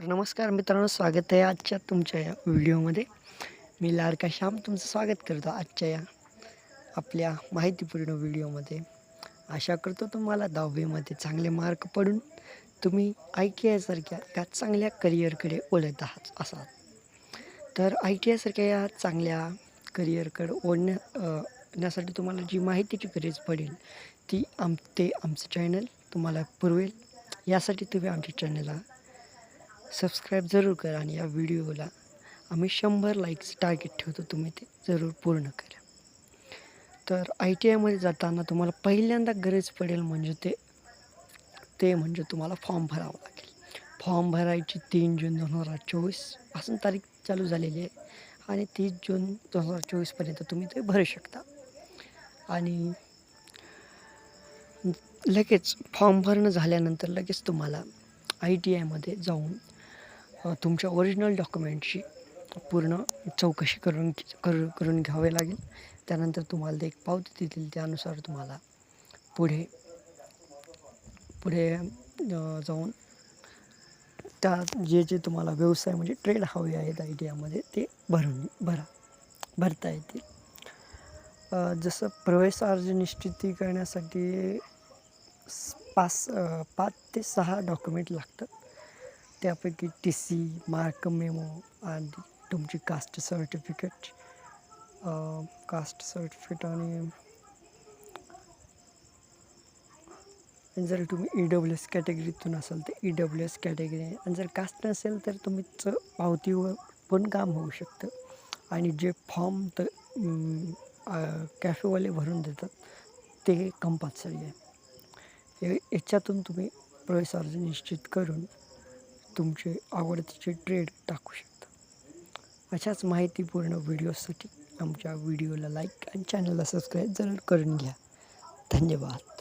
तर नमस्कार मित्रांनो, स्वागत आहे आजच्या तुमच्या या व्हिडिओमध्ये. मी लाडका श्याम तुमचं स्वागत करतो आजच्या या आपल्या माहितीपूर्ण व्हिडिओमध्ये. आशा करतो तुम्हाला 10वीमध्ये चांगले मार्क पडून तुम्ही ITI सारख्या एका चांगल्या करिअरकडे वळत आहात असाल. तर ITI सारख्या या चांगल्या करिअरकडे ण्यासाठी तुम्हाला जी माहितीची गरज पडेल ती आमचं चॅनल तुम्हाला पुरवेल. यासाठी तुम्ही आमच्या चॅनलला सबस्क्राईब जरूर करा आणि या व्हिडिओला आम्ही 100 लाईक्स टार्गेट ठेवतो, तुम्ही ते जरूर पूर्ण करा. तर ITIमध्ये जाताना तुम्हाला पहिल्यांदा गरज पडेल म्हणजे ते म्हणजे तुम्हाला फॉर्म भरावा लागेल. फॉर्म भरायची 3 जून 2024 पासून तारीख चालू झालेली आहे आणि 30 जून 2024पर्यंत तुम्ही ते भरू शकता. आणि लगेच फॉर्म भरणं झाल्यानंतर लगेच तुम्हाला ITIमध्ये जाऊन तुमच्या ओरिजिनल डॉक्युमेंटची पूर्ण चौकशी करून घ्यावे लागेल. त्यानंतर तुम्हाला ते एक पावती देतील, त्यानुसार तुम्हाला पुढे जाऊन त्या जे तुम्हाला व्यवसाय म्हणजे ट्रेड हवे आहेत ITIमध्ये ते भरता येतील. जसं प्रवेश अर्ज निश्चिती करण्यासाठी 5 ते 6 डॉक्युमेंट लागतात. त्यापैकी TC, मार्क मेमो आणि तुमची कास्ट सर्टिफिकेट आणि जर तुम्ही EWS कॅटेगरीतून असाल तर EWS कॅटेगरी, आणि जर कास्ट नसेल तर तुमचं पावतीवर पण काम होऊ शकतं. आणि जे फॉर्म तर कॅफेवाले भरून देतात ते कंपल्सरी आहे. याच्यातून तुम्ही प्रवेश अर्ज निश्चित करून तुमचे आवडतीचे ट्रेड टाकू शकता. अशाच माहितीपूर्ण व्हिडिओसाठी आमच्या व्हिडिओला लाईक आणि चॅनलला सबस्क्राईब जरूर करून घ्या. धन्यवाद.